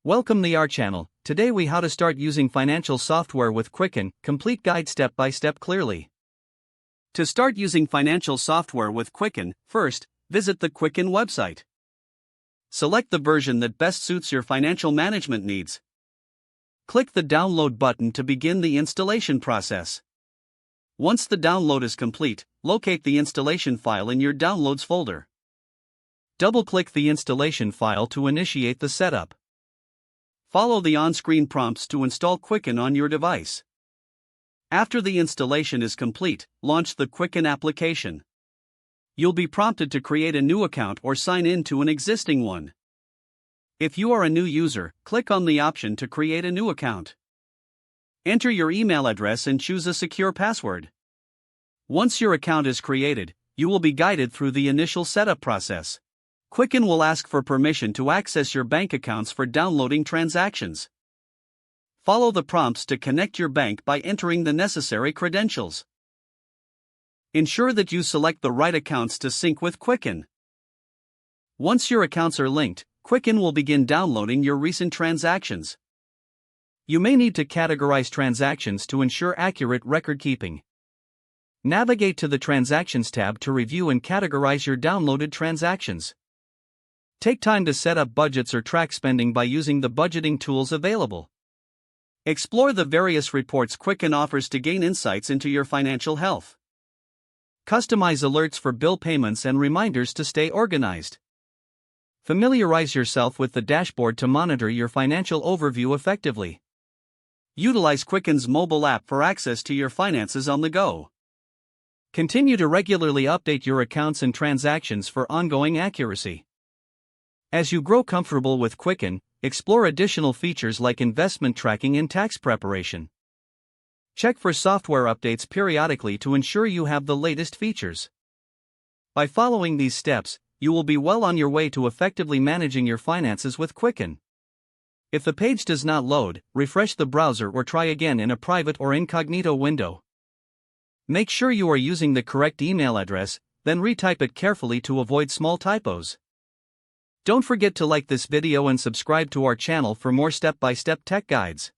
Welcome to our channel. Today we how to start using financial software with Quicken, complete guide step by step clearly. To start using financial software with Quicken, first, visit the Quicken website. Select the version that best suits your financial management needs. Click the download button to begin the installation process. Once the download is complete, locate the installation file in your downloads folder. Double-click the installation file to initiate the setup. Follow the on-screen prompts to install Quicken on your device. After the installation is complete, launch the Quicken application. You'll be prompted to create a new account or sign in to an existing one. If you are a new user, click on the option to create a new account. Enter your email address and choose a secure password. Once your account is created, you will be guided through the initial setup process. Quicken will ask for permission to access your bank accounts for downloading transactions. Follow the prompts to connect your bank by entering the necessary credentials. Ensure that you select the right accounts to sync with Quicken. Once your accounts are linked, Quicken will begin downloading your recent transactions. You may need to categorize transactions to ensure accurate record keeping. Navigate to the Transactions tab to review and categorize your downloaded transactions. Take time to set up budgets or track spending by using the budgeting tools available. Explore the various reports Quicken offers to gain insights into your financial health. Customize alerts for bill payments and reminders to stay organized. Familiarize yourself with the dashboard to monitor your financial overview effectively. Utilize Quicken's mobile app for access to your finances on the go. Continue to regularly update your accounts and transactions for ongoing accuracy. As you grow comfortable with Quicken, explore additional features like investment tracking and tax preparation. Check for software updates periodically to ensure you have the latest features. By following these steps, you will be well on your way to effectively managing your finances with Quicken. If the page does not load, refresh the browser or try again in a private or incognito window. Make sure you are using the correct email address, then retype it carefully to avoid small typos. Don't forget to like this video and subscribe to our channel for more step-by-step tech guides.